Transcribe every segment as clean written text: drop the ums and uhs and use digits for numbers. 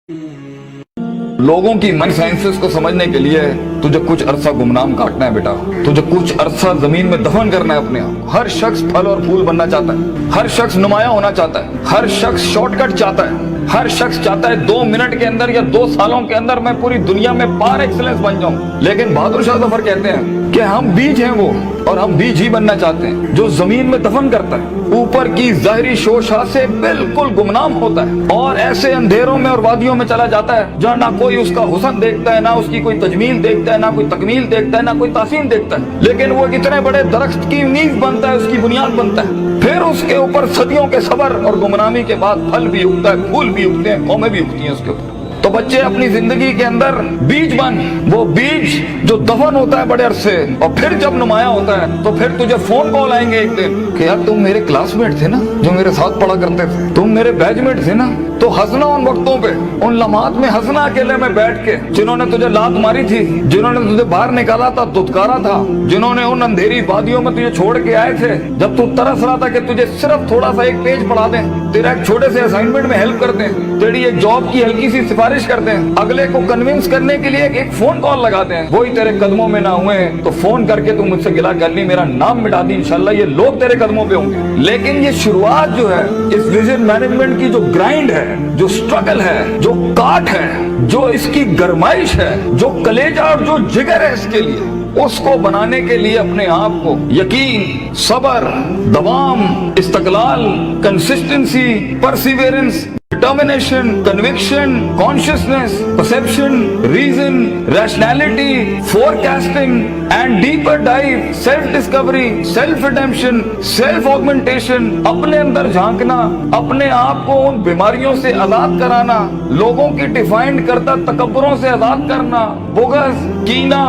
लोगों की मन साइंसेस को समझने के लिए तुझे कुछ अरसा गुमनाम काटना है बेटा, तुझे कुछ अरसा जमीन में दफन करना है अपने आप। हर शख्स फल और फूल बनना चाहता है, हर शख्स नुमाया होना चाहता है, हर शख्स शॉर्टकट चाहता है, हर शख्स चाहता है 2 मिनट के अंदर या 2 सालों के अंदर मैं पूरी दुनिया में पार एक्सीलेंस बन जाऊं। लेकिन बहादुर शाह जफर कहते हैं कि हम बीज हैं वो, और हम बीज ही बनना चाहते हैं जो जमीन में दफन करता है, ऊपर की जाहिरी शोशा से बिल्कुल गुमनाम होता है और ऐसे अंधेरों में और वादियों में चला जाता है जहाँ ना कोई उसका हुस्न देखता है, ना उसकी कोई तजमील देखता है, ना कोई तकमील देखता है, ना कोई तासीन देखता है। लेकिन वो इतने बड़े दरख्त की नींव बनता है, उसकी बुनियाद बनता है, फिर उसके ऊपर सदियों के सब्र और गुमनामी के बाद फल भी उगता है, फूल भी उगते हैं, कौमें भी उगती हैं उसके ऊपर। तो बच्चे अपनी जिंदगी के अंदर बीज बन, वो बीज जो दफन होता है बड़े अरसे और फिर जब नुमाया होता है तो फिर तुझे फोन कॉल आएंगे एक दिन कि यार तुम मेरे क्लासमेट थे ना, जो मेरे साथ पढ़ा करते थे, तुम मेरे बैचमेट थे ना। तो हंसना उन वक्तों पे, उन लम्हात में हंसना अकेले में बैठ के, जिन्होंने तुझे लात मारी थी, जिन्होंने तुझे बाहर निकाला था, दुत्कारा था, जिन्होंने उन अंधेरी वादियों में तुझे छोड़ के आए थे जब तू तरस रहा था कि तुझे सिर्फ थोड़ा सा एक पेज पढ़ा दें, तेरा एक छोटे से असाइनमेंट में हेल्प कर दें, तेरी एक जॉब की हल्की सी सिफारिश कर दें, अगले को कन्विंस करने के लिए एक फोन कॉल लगाते हैं, वही तेरे कदमों में ना हुए तो फोन करके तू मुझसे गिला कर ली, मेरा नाम मिटा दी, इंशाल्लाह ये लोग तेरे कदमों पे होंगे। लेकिन ये शुरुआत जो है इस विजन मैनेजमेंट की, जो ग्राइंड है, जो स्ट्रगल है, जो काट है, जो इसकी गरमाइश है, जो कलेजा और जो जिगर है इसके लिए, उसको बनाने के लिए अपने आप को यकीन, सब्र, दवाम, इस्तकलाल, consistency, perseverance, determination, conviction, consciousness, perception, reason, rationality, forecasting and deeper dive, self-discovery, self-redemption, self-augmentation, अपने अंदर झांकना, अपने आप को उन बीमारियों से आजाद कराना, लोगों की डिफाइंड करता तकब्बुरों से आजाद करना, बुग़्ज़, कीना,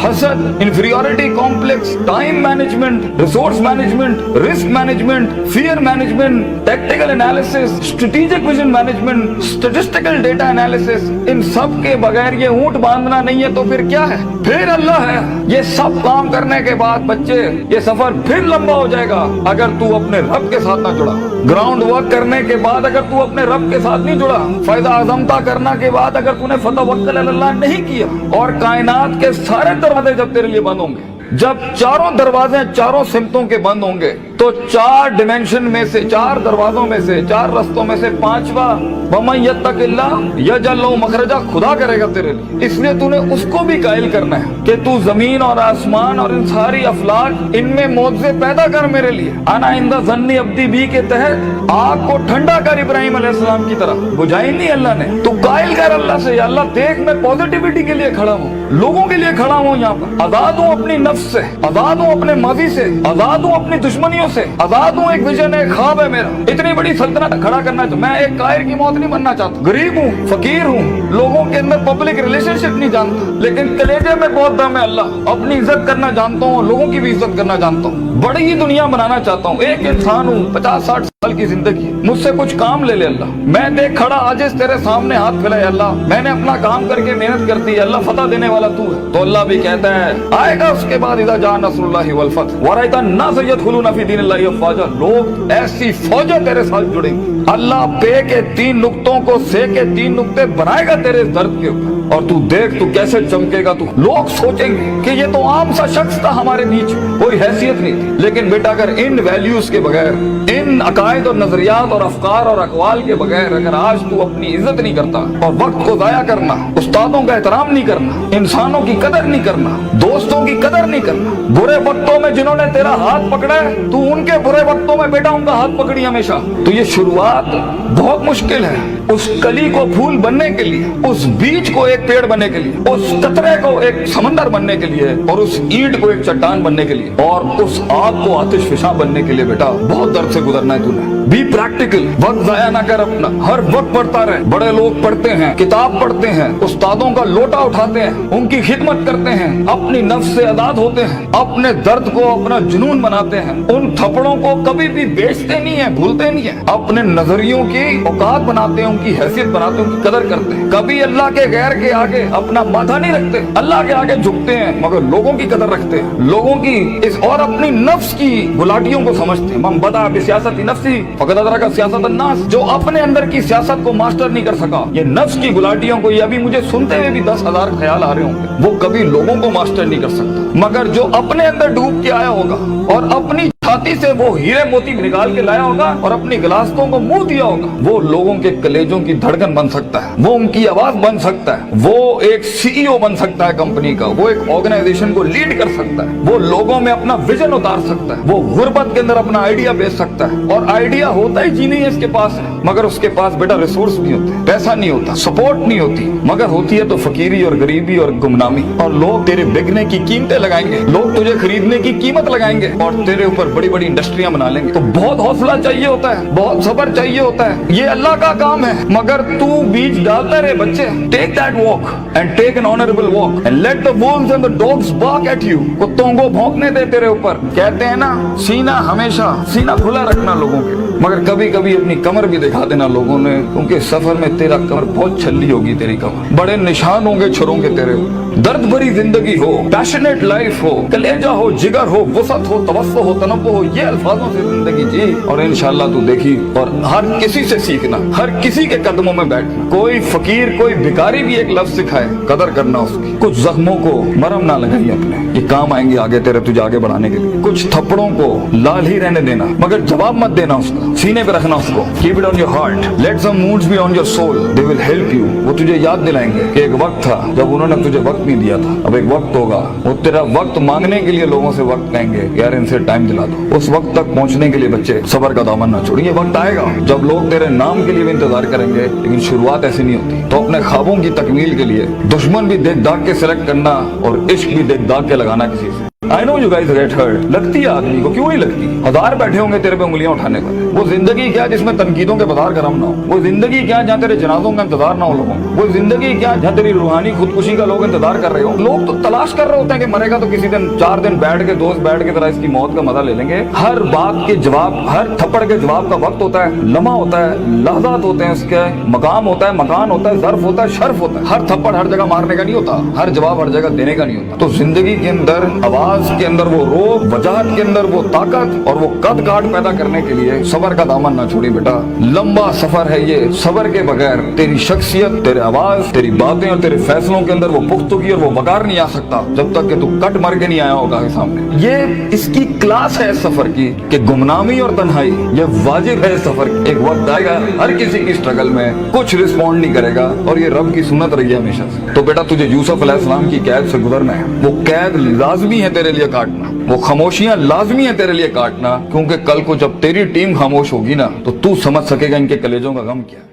हसद, inferiority complex, time management, resource management, risk management, fear management, tactical analysis, strategic vision management, statistical data analysis, इन सब के बगैर ये ऊंट बांधना नहीं है तो फिर क्या है? फिर अल्लाह है। ये सब काम करने के बाद बच्चे ये सफर फिर लंबा हो जाएगा अगर तू अपने रब के साथ ना जुड़ा। ग्राउंड वर्क करने के बाद अगर तू अपने रब के साथ नहीं जुड़ा, फायदा आजमता करना के बाद अगर तूने फतवक्कुल अल्लाह नहीं किया, और कायनात के सारे दरवाजे जब तेरे लिए बंद होंगे, जब चारों दरवाजे चारों सिमतों के बंद होंगे, तो 4 डिमेंशन में से, 4 दरवाजों में से, 4 रस्तों में से 5वां वमन यत्तकिल्लाह यजअल लहू मखरजा खुदा करेगा तेरे लिए। इसलिए तूने उसको भी कायल करना है कि तू जमीन और आसमान और इन सारी अफलाक, इनमें मौजज़े पैदा कर मेरे लिए। आना इंदा ज़न्नी अब्दी बी के तहत आग को ठंडा कर इब्राहिम अलैहिस्सलाम की तरह, बुझाई नहीं अल्लाह ने। तू कायल कर अल्लाह से, या अल्लाह देख मैं पॉजिटिविटी के लिए खड़ा हूँ, लोगों के लिए खड़ा हूँ, यहाँ पर आजाद हूँ अपनी नफ्स से, आजाद हूँ अपने माजी से, आजाद हूँ अपनी दुश्मनियों से, आजाद हूँ। एक विजन है, ख्वाब है मेरा, इतनी बड़ी सल्तनत खड़ा करना है। तो मैं एक कायर की मौत नहीं बनना चाहता। गरीब हूँ, फकीर हूँ, लोगों के अंदर पब्लिक रिलेशनशिप नहीं जानता, लेकिन कलेजे में बहुत दम है अल्लाह। अपनी इज्जत करना जानता हूँ, लोगों की भी इज्जत करना जानता हूँ, बड़ी ही दुनिया बनाना चाहता हूँ। एक इंसान हूँ, 50-60 साल की जिंदगी, मुझसे कुछ काम ले ले अल्लाह। मैं देख खड़ा आजिज़ तेरे सामने हाथ फैलाए अल्लाह, मैंने अपना काम करके मेहनत कर दी अल्लाह, फतह देने वाला तू है। तो अल्लाह भी कहता है आएगा उसके बाद इज़ा जा नस्रुल्लाहि वल फतह व रअयता अन्नास यदखुलूना फी दीनिल्लाहि अफ़वाजा, लोग ऐसी फौजें तेरे साथ जुड़ेंगी। अल्लाह पे के 3 नुक्तों को से के 3 नुक्ते बनाएगा तेरे दर्द के ऊपर, और तू देख तू कैसे चमकेगा। तू लोग सोचेंगे कि ये तो आम सा शख्स था हमारे बीच, कोई हैसियत नहीं थी। लेकिन बेटा अगर इन वैल्यूज के बगैर, इन अकायद और नजरियात और अफकार और अकवाल के बगैर अगर आज तू अपनी इज्जत नहीं करता, और वक्त को जाया करना, उस्तादों का एहतराम नहीं करना, इंसानों की कदर नहीं करना, दोस्तों की कदर नहीं करना, बुरे वक्तों में जिन्होंने तेरा हाथ पकड़ा है, तू उनके बुरे वक्तों में बेटा उनका हाथ पकड़ी हमेशा, तो ये शुरुआत बहुत मुश्किल है। उस कली को फूल बनने के लिए, उस बीज को एक पेड़ बनने के लिए, उस कतरे को एक समंदर बनने के लिए, और उस ईंट को एक चट्टान बनने के लिए, और उस आग को आतिशफिशा बनने के लिए बेटा बहुत दर्द से गुजरना है तूने। बी प्रैक्टिकल, वक्त जाया ना कर अपना, हर वक्त पढ़ता रहे। बड़े लोग पढ़ते हैं, किताब पढ़ते हैं, उस्तादों का लोटा उठाते हैं, उनकी खिदमत करते हैं, अपनी नफ्स से आजाद होते हैं, अपने दर्द को अपना जुनून बनाते हैं, उन थप्पड़ों को कभी भी बेचते नहीं है, भूलते नहीं है, अपने नजरियों की औकात बनाते हैं, उनकी हैसियत बनाते हैं, उनकी कदर करते हैं। कभी अल्लाह के गैर के आगे अपना माथा नहीं रखते, अल्लाह के आगे झुकते हैं, मगर लोगों की कदर रखते हैं, लोगों की इस और अपनी नफ्स की गुलाटियों को समझते हैं। मन बदा बिसियासती नफ्सी फकद अदरक सियासत अन्नास, जो अपने अंदर की सियासत को मास्टर नहीं कर सका, ये नफ्स की गुलाटियों को, ये अभी मुझे सुनते हुए भी 10,000 ख्याल आ रहे होंगे, वो कभी लोगों को मास्टर नहीं कर सकता, मगर जो अपने अंदर डूब के आया होगा और अपनी छाती से वो हीरे मोती निकाल के लाया होगा और अपनी गिलासतों को मुंह दिया होगा, वो लोगों के कलेजों की धड़कन बन सकता है, वो उनकी आवाज बन सकता है, वो एक सीईओ बन सकता है कंपनी का, वो एक ऑर्गेनाइजेशन को लीड कर सकता है, वो लोगों में अपना विजन उतार सकता है, वो गुर्बत के अंदर अपना आइडिया बेच सकता है। और आइडिया होता ही जी नहीं है इसके पास है, मगर उसके पास बेटा रिसोर्स नहीं होते, पैसा नहीं होता, सपोर्ट नहीं होती, मगर होती है तो फकीरी और गरीबी और गुमनामी। और लोग तेरे बिकने की कीमतें लगाएंगे, लोग तुझे खरीदने की कीमत लगाएंगे और तेरे ऊपर बड़ी बड़ी इंडस्ट्रियां बना लेंगे। तो बहुत हौसला चाहिए होता है, बहुत सब्र चाहिए होता है, ये अल्लाह का काम है, मगर तू बीज डालता रहे बच्चे। Take that walk and take an honourable walk and let the wolves and the dogs bark at you. कुत्तों को भौंकने दे तेरे ऊपर। कहते हैं ना, सीना हमेशा सीना खुला रखना लोगों के, मगर कभी कभी अपनी कमर भी दिखा देना लोगों ने, क्योंकि सफर में तेरा कमर बहुत छल्ली होगी, तेरी कमर बड़े निशान होंगे छुरों के तेरे। दर्द भरी जिंदगी हो, पैशनेट लाइफ हो, कलेजा हो, जिगर हो, वसत हो, तवस्सो हो, तनव्वुह हो, ये अल्फाजों से जिंदगी जी और इंशाअल्लाह तू देखी। और हर किसी से सीखना, हर किसी के कदमों में बैठना। कोई फकीर कोई भिखारी भी एक लफ्ज सिखाए, कदर करना उसकी। कुछ जख्मों को मरहम ना लगाइए अपने, ये काम आएंगे आगे तेरे, तुझे आगे बढ़ाने के लिए। कुछ थप्पड़ों को लाल ही रहने देना, मगर जवाब मत देना उसका, सीने पे रखना उसको। Keep it on your heart, let some moods be on your soul, they will help you. वो तुझे याद दिलाएंगे कि एक वक्त था जब उन्होंने तुझे वक्त नहीं दिया था, अब एक वक्त होगा वो तेरा वक्त मांगने के लिए लोगों से वक्त कहेंगे, यार इनसे टाइम दिला दो। उस वक्त तक पहुंचने के लिए बच्चे सब्र का दामन ना छोड़िए। वक्त आएगा जब लोग तेरे नाम के लिए भी इंतजार करेंगे, लेकिन शुरुआत ऐसी नहीं होती। तो अपने ख्वाबों की तकमील के लिए दुश्मन भी देख दाग के सिलेक्ट करना और इश्क भी देख दाग के लगाना किसी से। I know you guys get hurt, लगती है आदमी को, क्यों नहीं लगती? हजार बैठे होंगे तेरे पे उंगलियां उठाने पर। वो जिंदगी क्या जिसमें तनकीदों के बाजार गरम ना हो? वो जिंदगी क्या जहाँ तेरे जनाजों का इंतजार ना हो लोगों? वो जिंदगी क्या जहाँ तेरी रूहानी खुदकुशी का लोग इंतजार कर रहे हो? लोग तो तलाश कर रहे होते हैं कि मरेगा तो किसी दिन 4 दिन बैठ के दोस्त बैठ के तरह इसकी मौत का मजा ले लेंगे। हर बात के जवाब, हर थप्पड़ के जवाब का वक्त होता है, लम्हा होता है, लहजात होते हैं, उसके मकाम होता है, मकान होता है, ज़र्फ होता है, शर्फ होता है। हर थप्पड़ हर जगह मारने का नहीं होता, हर जवाब हर जगह देने का नहीं होता। तो जिंदगी के अंदर आवाज के अंदर वो रोब, वजाहत के अंदर वो ताकत और वो कद काट पैदा करने के लिए सबर का दामन ना छोड़ी बेटा। लंबा सफर है ये, सबर के बगैर तेरी शख्सियत, तेरे आवाज, तेरी बातें और तेरे फैसलों के अंदर वो पुख्तगी और वो वकार नहीं आ सकता जब तक कि तू कट मर के नहीं आया होगा सामने। ये इसकी क्लास है सफर की कि गुमनामी और तन्हाई ये वाजिब है सफर। एक वक्त आएगा हर किसी की स्ट्रगल में कुछ रिस्पॉन्ड नहीं करेगा और ये रब की सुन्नत रही है हमेशा से। तो बेटा तुझे यूसुफ अलैहिस्सलाम की कैद से गुजरना है, वो कैद लाजमी है तेरे लिए काटना, वो खामोशियां लाजमी है तेरे लिए काटना, क्योंकि कल को जब तेरी टीम खामोश होगी ना तो तू समझ सकेगा इनके कलेजों का गम क्या है।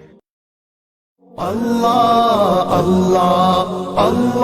अल्लाह अल्लाह अल्लाह।